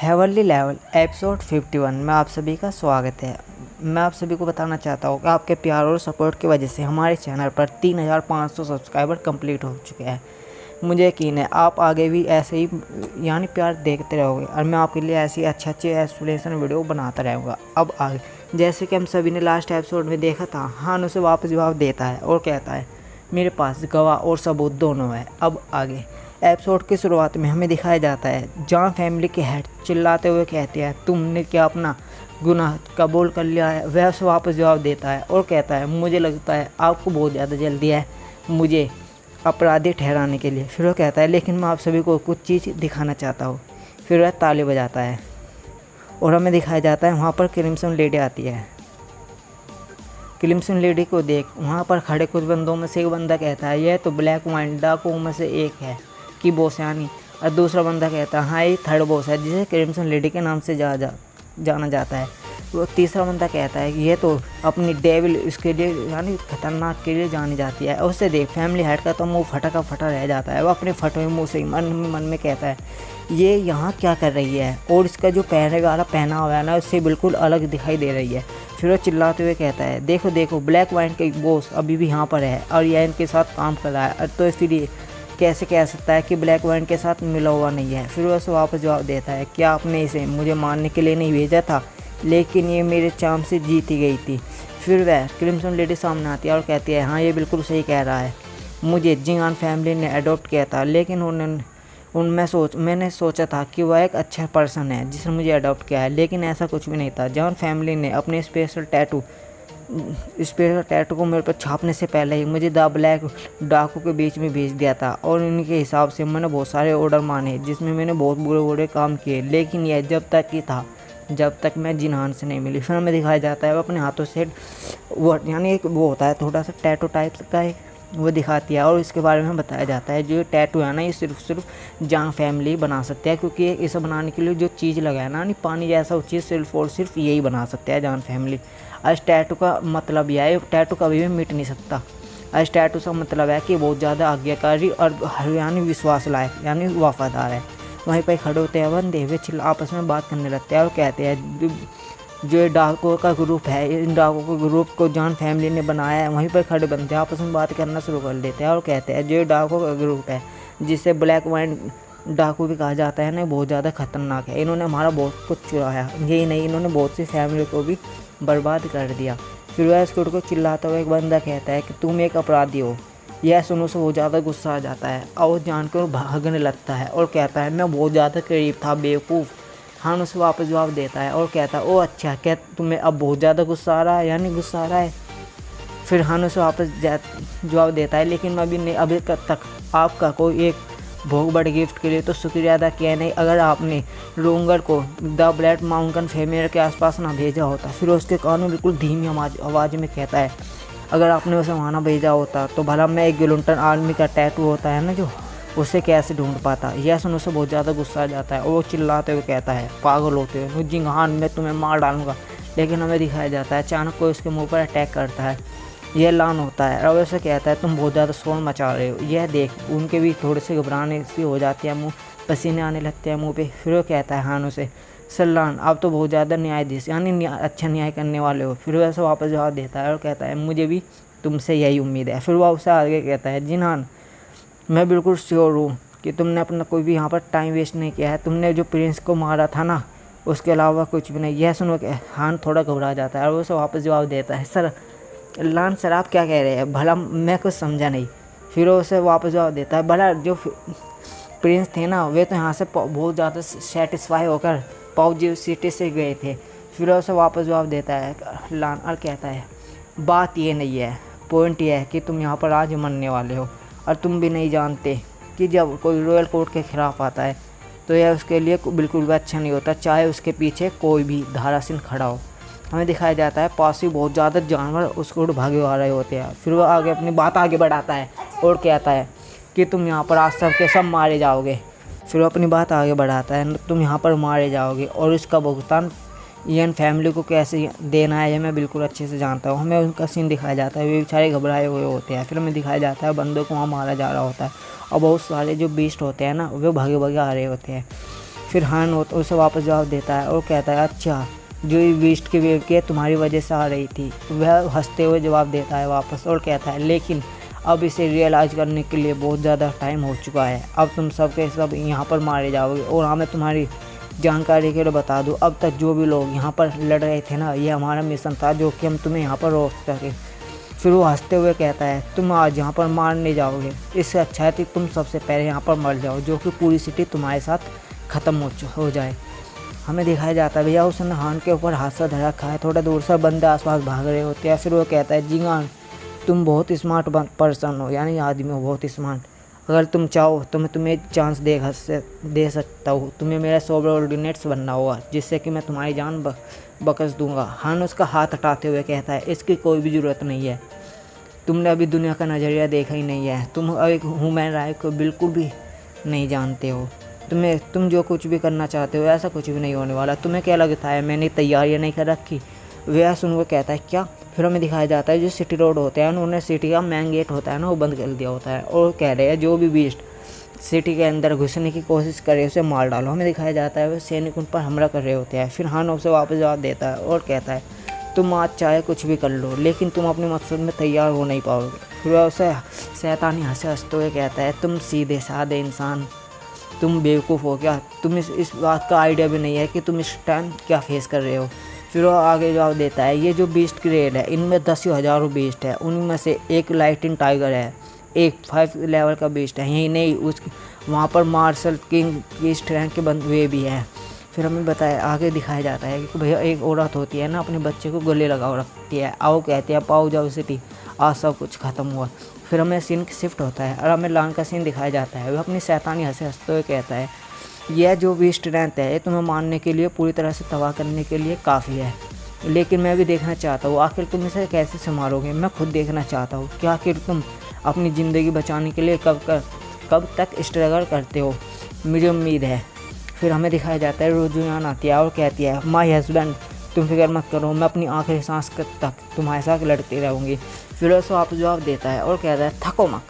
Heavenly level episode 51 में आप सभी का स्वागत है। मैं आप सभी को बताना चाहता हूँ कि आपके प्यार और सपोर्ट की वजह से हमारे चैनल पर 3500 सब्सक्राइबर कंप्लीट हो चुके हैं। मुझे यकीन है आप आगे भी ऐसे ही प्यार देखते रहोगे और मैं आपके लिए ऐसी अच्छे एक्सप्लेनेशन वीडियो बनाता रहूँगा। अब आगे जैसे कि हम सभी ने लास्ट एपिसोड में देखा था, हान उसे वापस जवाब देता है और कहता है मेरे पास गवाह और सबूत दोनों है। अब आगे एपिसोड की शुरुआत में हमें दिखाया जाता है जॉन फैमिली के हेड चिल्लाते हुए कहते हैं तुमने क्या अपना गुनाह कबूल कर लिया है। वह उसे वापस जवाब देता है और कहता है मुझे लगता है आपको बहुत ज़्यादा जल्दी है मुझे अपराधी ठहराने के लिए। फिर वो कहता है लेकिन मैं आप सभी को कुछ चीज़ दिखाना चाहता हूँ। फिर वह ताली बजाता है और हमें दिखाया जाता है वहाँ पर क्रिम्सन लेडी आती है। क्रिम्सन लेडी को देख वहाँ पर खड़े कुछ बंदों में से एक बंदा कहता है यह तो ब्लैक वाइन डाकुओं में से एक है की बॉस यानी, और दूसरा बंदा कहता है हाँ ये थर्ड बॉस है जिसे क्रिम्सन लेडी के नाम से जाना जाता है। वो तीसरा बंदा कहता है कि ये तो अपनी डेविल इसके लिए यानी खतरनाक के लिए जानी जाती है। उससे देख फैमिली हेड का तो मुंह फटा का फटा रह जाता है। वो अपने फटे मुंह से मन में कहता है ये यहाँ क्या कर रही है और इसका जो पहने वाला पहना हुआ है ना उससे बिल्कुल अलग दिखाई दे रही है। फिर वो चिल्लाते हुए कहता है देखो देखो ब्लैक वाइन के बॉस अभी भी यहाँ पर है और यह इनके साथ काम कर रहा है, तो इसलिए कैसे कह सकता है कि ब्लैक वाइन के साथ मिला हुआ नहीं है। फिर वो उसे वापस जवाब देता है क्या आपने इसे मुझे मारने के लिए नहीं भेजा था, लेकिन ये मेरे चाम से जीती गई थी। फिर वह क्रिम्सन लेडी सामने आती है और कहती है हाँ ये बिल्कुल सही कह रहा है, मुझे जिंगान फैमिली ने अडॉप्ट किया था, लेकिन मैंने सोचा था कि वह एक अच्छा पर्सन है जिसने मुझे अडॉप्ट किया है, लेकिन ऐसा कुछ भी नहीं था। जॉन फैमिली ने अपने स्पेशल टैटू को मेरे पर छापने से पहले ही मुझे द ब्लैक डाकू के बीच में भेज दिया था और इनके हिसाब से मैंने बहुत सारे ऑर्डर माने जिसमें मैंने बहुत बुरे काम किए, लेकिन यह जब तक ही था जब तक मैं जिनान से नहीं मिली। फिर हमें दिखाया जाता है वो अपने हाथों से वो यानी एक वो होता है थोड़ा सा टैटू टाइप का एक वो दिखाती है और इसके बारे में बताया जाता है जो टैटू है ना ये सिर्फ जॉन फैमिली बना सकते हैं, क्योंकि इसे बनाने के लिए जो चीज़ लगा है ना पानी जैसा वो चीज़ सिर्फ और सिर्फ यही बना सकते हैं जॉन फैमिली। इस टैटू का मतलब यह है टैटू कभी भी मिट नहीं सकता। इस टैटू का मतलब है कि बहुत ज़्यादा आज्ञाकारी और यानी विश्वास लायक यानी वफादार है। वहीं पर खड़े होते हैं बंदे हुए आपस में बात करने लगते हैं और कहते हैं जो डाकुओं का ग्रुप है इन डाकुओं के ग्रुप को जॉन फैमिली ने बनाया है। वहीं पर खड़े बंदे आपस में बात करना शुरू कर देते हैं और कहते हैं जो डाकुओं का ग्रुप है जिसे ब्लैक वाइन डाकू भी कहा जाता है ना बहुत ज़्यादा खतरनाक है। इन्होंने हमारा बहुत कुछ चुराया, यही नहीं इन्होंने बहुत सी फैमिली को भी बर्बाद कर दिया। फिर वह स्कूट को चिल्लाता हुआ एक बंदा कहता है कि तुम एक अपराधी हो। यह सुनो से बहुत ज़्यादा गुस्सा आ जाता है और जानकर भागने लगता है और कहता है मैं बहुत ज़्यादा करीब था बेवकूफ़। हान उसे वापस जवाब देता है और कहता है ओ अच्छा क्या तुम्हें अब बहुत ज़्यादा गुस्सा आ रहा है यानी गुस्सा आ रहा है। फिर हान उसे वापस जवाब देता है लेकिन अभी तक आपका कोई एक बहुत बड़े गिफ्ट के लिए तो शुक्रिया अदा किया नहीं, अगर आपने रोंगर को द ब्लैक माउंटेन फेमियर के आसपास ना भेजा होता। फिर उसके कान में बिल्कुल धीमी आवाज़ में कहता है अगर आपने उसे वहाँ ना भेजा होता तो भला मैं एक गिलुंटन आर्मी का टैटू होता है ना जो उसे कैसे ढूंढ पाता। यह सुन उसे बहुत ज़्यादा गुस्सा आ जाता है और वो चिल्लाते हुए कहता है पागल होते हुए जिंगान मैं तुम्हें मार डालूंगा। लेकिन हमें दिखाया जाता है अचानक कोई उसके मुंह पर अटैक करता है। यह लान होता है और उसे कहता है तुम बहुत ज़्यादा शोर मचा रहे हो। यह देख उनके भी थोड़े से घबराने सी हो जाती है, मुँह पसीने आने लगते हैं मुँह पे। फिर वो कहता है हान उसे सल्लान आप तो बहुत ज़्यादा न्यायाधीश यानी अच्छा न्याय करने वाले हो। फिर वैसे वापस जवाब देता है और कहता है मुझे भी तुमसे यही उम्मीद है। फिर वह उससे आगे कहता है जिनान मैं बिल्कुल श्योर हूँ कि तुमने अपना कोई भी यहाँ पर टाइम वेस्ट नहीं किया है, तुमने जो प्रिंस को मारा था ना उसके अलावा कुछ भी नहीं। यह सुनो कि हान थोड़ा घबरा जाता है और उसे वापस जवाब देता है सर आप क्या कह रहे हैं, भला मैं कुछ समझा नहीं। फिर उसे वापस जवाब देता है भला जो प्रिंस थे ना वे तो यहाँ से बहुत ज़्यादा सेटिस्फाई होकर पॉजिटिव सिटी से गए थे। फिर उसे वापस जवाब देता है लान और कहता है बात ये नहीं है, पॉइंट ये है कि तुम यहाँ पर आज मरने वाले हो और तुम भी नहीं जानते कि जब कोई रॉयल कोर्ट के ख़िलाफ़ आता है तो यह उसके लिए बिल्कुल भी अच्छा नहीं होता, चाहे उसके पीछे कोई भी धारासिन खड़ा हो। हमें दिखाया जाता है पास ही बहुत ज़्यादा जानवर उसको भागे आ रहे होते हैं। फिर वह आगे अपनी बात आगे बढ़ाता है और कहता है कि तुम यहाँ पर आज सब के सब मारे जाओगे। फिर वो अपनी बात आगे बढ़ाता है तुम यहाँ पर मारे जाओगे और इसका भुगतान इन फैमिली को कैसे देना है ये मैं बिल्कुल अच्छे से जानता हूँ। हमें उनका सीन दिखाया जाता है, वे बेचारे घबराए हुए होते हैं। फिर हमें दिखाया जाता है बंदों को वहाँ मारा जा रहा होता है और बहुत सारे जो बीस्ट होते हैं ना वे भागे भागे आ रहे होते हैं। फिर हान उसे वापस जवाब देता है और कहता है अच्छा, जो ये बीस्ट की वेव की तुम्हारी वजह से आ रही थी। वह हंसते हुए जवाब देता है वापस और कहता है लेकिन अब इसे रियलाइज़ करने के लिए बहुत ज़्यादा टाइम हो चुका है। अब तुम सब के सब यहाँ पर मारे जाओगे। और हाँ, मैं तुम्हारी जानकारी के लिए बता दूँ, अब तक जो भी लोग यहाँ पर लड़ रहे थे ना, ये हमारा मिशन था जो कि हम तुम्हें यहाँ पर रोक सके। फिर वो हंसते हुए कहता है तुम आज यहाँ पर मारने जाओगे, इससे अच्छा है कि तुम सबसे पहले यहाँ पर मर जाओ, जो कि पूरी सिटी तुम्हारे साथ ख़त्म हो जाए। हमें दिखाया जाता है भैया उसने हान के ऊपर हाथ से धरा रखा है। थोड़ा दूर से बंदे आसपास भाग रहे होते हैं। फिर वो कहता है जी हाँ, तुम बहुत स्मार्ट पर्सन हो, यानी आदमी हो बहुत स्मार्ट। अगर तुम चाहो तो मैं तुम्हें चांस दे सकता हूँ। तुम्हें मेरा सबऑर्डिनेट्स बनना होगा, जिससे कि मैं तुम्हारी जान बख्श दूंगा। हान उसका हाथ हटाते हुए कहता है इसकी कोई भी ज़रूरत नहीं है, तुमने अभी दुनिया का नज़रिया देखा ही नहीं है, तुम एक ह्यूमन राइट को बिल्कुल भी नहीं जानते हो। तुम जो कुछ भी करना चाहते हो ऐसा कुछ भी नहीं होने वाला। तुम्हें क्या लगता है मैंने तैयारियां नहीं कर रखी? वह सुनकर कहता है क्या? फिर हमें दिखाया जाता है जो सिटी रोड होते हैं उन्होंने सिटी का मेन गेट होता है ना, वो बंद कर दिया होता है और कह रहे हैं जो भी बीस्ट सिटी के अंदर घुसने की कोशिश करे उसे मार डालो। हमें दिखाया जाता है वो सैनिक उन पर हमला कर रहे होते हैं। फिर हान उसे वापस जवाब देता है और कहता है तुम आज चाहे कुछ भी कर लो, लेकिन तुम अपने मकसद में तैयार हो नहीं पाओगे। फिर वह उसे शैतानी हंसते हुए कहता है तुम सीधे साधे इंसान, तुम बेवकूफ़ हो क्या? तुम इस बात का आइडिया भी नहीं है कि तुम इस टाइम क्या फेस कर रहे हो। फिर वो आगे जवाब देता है ये जो बीस्ट की रेड है इनमें 10,000 बीस्ट है, उनमें में से एक लाइटिंग टाइगर है, एक 5 लेवल का बीस्ट है, यही नहीं वहाँ पर मार्शल किंग की स्ट्रेंथ के बंदे भी है। फिर हमें बताया आगे दिखाया जाता है कि भैया एक औरत होती है ना, अपने बच्चे को गले लगा रखती है, आओ कहती है पाओ जाओ सिटी, आज सब कुछ ख़त्म हुआ। फिर हमें सीन शिफ्ट होता है और हमें लान का सीन दिखाया जाता है। वह अपनी शैतानी हंसते हुए कहता है यह जो भी स्ट्रेंथ है ये तुम्हें मारने के लिए, पूरी तरह से तबाह करने के लिए काफ़ी है, लेकिन मैं भी देखना चाहता हूँ आखिर तुम इसे कैसे संभालोगे। मैं खुद देखना चाहता हूँ कि आखिर तुम अपनी ज़िंदगी बचाने के लिए कब तक स्ट्रगल करते हो, मुझे उम्मीद है। फिर हमें दिखाया जाता है रोजुयान आती है और कहती है माय हस्बैंड तुम फिक्र मत करो, मैं अपनी आखिरी सांस तक तुम्हारे साथ लड़ती रहूँगी। फिर उसको आप जवाब देता है और कहता है थको मत,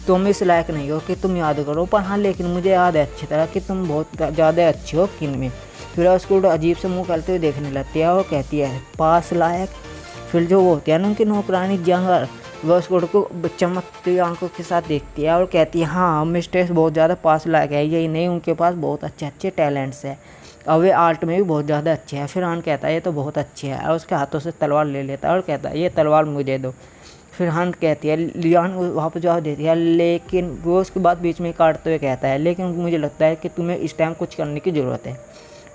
तुम इस लायक नहीं हो कि तुम याद करो, पर हाँ लेकिन मुझे याद है अच्छी तरह कि तुम बहुत ज़्यादा अच्छी हो किन में। फिर उसको अजीब से मुँह करते हुए देखने लगती है और कहती है पास लायक। फिर जो वो होती है ना उनकी नौकरानी जंगर, वह उसको चमकती आंखों के साथ देखती है और कहती है हाँ मिस्टेस बहुत ज़्यादा पास लायक है, यही नहीं उनके पास बहुत अच्छे अच्छे टैलेंट्स हैं और वे आर्ट में भी बहुत ज़्यादा अच्छे हैं। फिर हान कहता है ये तो बहुत अच्छी है और उसके हाथों से तलवार ले लेता है और कहता है ये तलवार मुझे दो। फिर हान कहती है लियान वहाँ पर जवाब देती है लेकिन वो उसके बाद बीच में काटते हुए कहता है लेकिन मुझे लगता है कि तुम्हें इस टाइम कुछ करने की ज़रूरत है।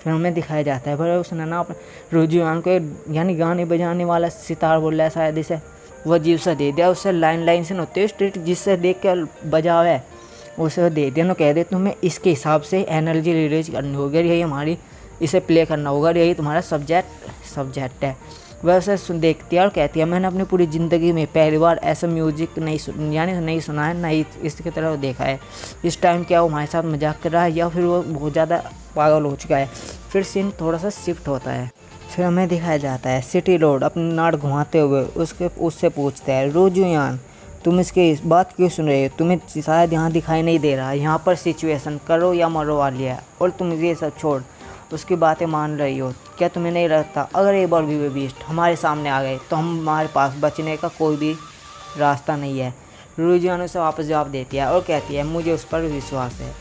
फिर हमें दिखाया जाता है भाई उसने ना अपने रुझान को यानी गाने बजाने वाला सितार बोल रहा है शायद इसे, वह अजीब सा दे दिया उससे लाइन से होते स्ट्रीट जिससे देख के बजाव है उसे दे दिया ना, कह दे तुम्हें इसके हिसाब से एनर्जी रिलीज करनी होगी, यही हमारी इसे प्ले करना होगा, यही तुम्हारा सब्जेक्ट है। वह उसे देखती है और कहती है मैंने अपनी पूरी ज़िंदगी में पहली बार ऐसा म्यूजिक नहीं सुना है, नहीं इसकी तरह देखा है। इस टाइम क्या वो हमारे साथ मजाक कर रहा है या फिर वो बहुत ज़्यादा पागल हो चुका है। फिर सीन थोड़ा सा शिफ्ट होता है। फिर हमें दिखाया जाता है सिटी रोड अपनी नाड़ घुमाते हुए उससे पूछता है रोजुयान तुम इसकी इस बात क्यों सुन रहे हो, तुम्हें शायद यहाँ दिखाई नहीं दे रहा, यहाँ पर सिचुएशन करो या मरो वाली है और तुम ये सब छोड़ उसकी बातें मान रही हो। क्या तुम्हें नहीं लगता अगर एक बार भी वे बीस्ट हमारे सामने आ गए तो हमारे पास बचने का कोई भी रास्ता नहीं है। रोजुयान उसे वापस जवाब देती है और कहती है मुझे उस पर विश्वास है।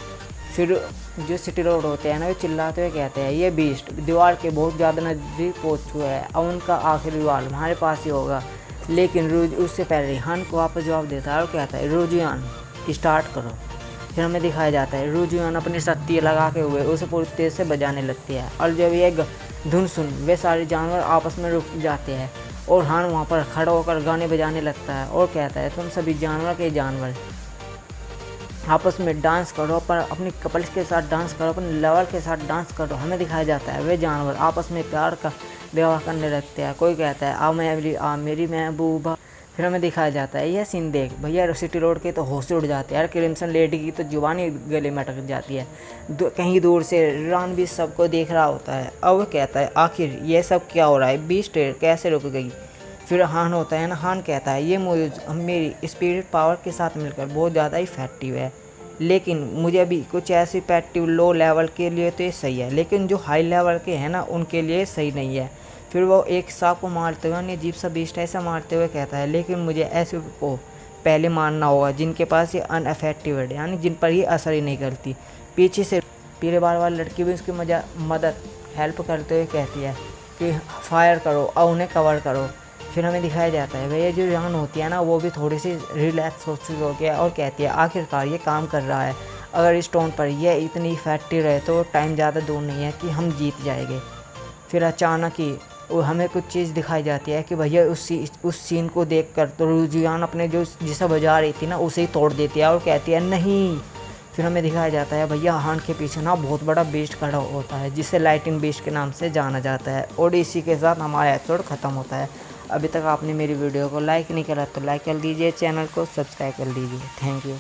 फिर जो सिटी रोड होते हैं ना वे चिल्लाते हुए कहते हैं ये बीस्ट दीवार के बहुत ज़्यादा नज़दीक पहुँच चुका है, अब उनका आखिरी वाल हमारे पास ही होगा। लेकिन उससे पहले हान को वापस जवाब देता है और कहता है रोजुयान स्टार्ट करो। फिर हमें दिखाया जाता है रोजुयान अपनी शक्ति लगा के हुए उसे पूरी तेज़ से बजाने लगती है और जब ये धुन सुन वे सारे जानवर आपस में रुक जाते हैं और हान वहाँ पर खड़ा होकर गाने बजाने लगता है और कहता है तुम सभी जानवर आपस में डांस करो, पर अपनी कपल्स के साथ डांस करो, अपने लवर के साथ डांस करो। हमें दिखाया जाता है वे जानवर आपस में प्यार का विवाह करने लगते हैं। कोई कहता है आ मेरी महबूबा। फिर हमें दिखाया जाता है यह सीन देख भैया सिटी रोड के तो होश उड़ जाते हैं यार, क्रिम्सन लेडी की तो जुबानी गले में अटक जाती है। कहीं दूर से रणबीर सबको देख रहा होता है। अब वह कहता है आखिर ये सब क्या हो रहा है, बीस्ट कैसे रुक गई। फिर हान होता है ना, हान कहता है ये मूवी मेरी स्पिरिट पावर के साथ मिलकर बहुत ज़्यादा इफेक्टिव है, लेकिन मुझे अभी कुछ ऐसी पैटिव लो लेवल के लिए तो ये सही है, लेकिन जो हाई लेवल के हैं ना उनके लिए सही नहीं है। फिर वो एक सांप को मारते हुए अजीब सा बीस्ट ऐसा मारते हुए कहता है, लेकिन मुझे ऐसे को पहले मारना होगा जिनके पास ये अनअफेक्टिव है, यानी जिन पर ये असर ही नहीं करती। पीछे से पीले बाल वाली लड़की भी उसकी मदद हेल्प करते हुए कहती है कि फायर करो और उन्हें कवर करो। फिर हमें दिखाया जाता है भैया जो जान होती है ना वो भी थोड़ी सी रिलैक्स हो चुकी होती है और कहती है आखिरकार ये काम कर रहा है, अगर इस स्टोन पर यह इतनी इफेक्टिव है तो टाइम ज़्यादा दूर नहीं है कि हम जीत जाएंगे। फिर अचानक ही हमें कुछ चीज़ दिखाई जाती है कि भैया उस सीन को देखकर तो रुझान अपने जो जिसे बजा रही थी ना उसे ही तोड़ देती है और कहती है नहीं। फिर हमें दिखाया जाता है भैया हान के पीछे ना बहुत बड़ा बीस्ट खड़ा होता है जिसे लाइटिंग बीस्ट के नाम से जाना जाता है, और इसी के साथ हमारा एपिसोड ख़त्म होता है। अभी तक आपने मेरी वीडियो को लाइक नहीं करा तो लाइक कर दीजिए, चैनल को सब्सक्राइब कर दीजिए। Thank you.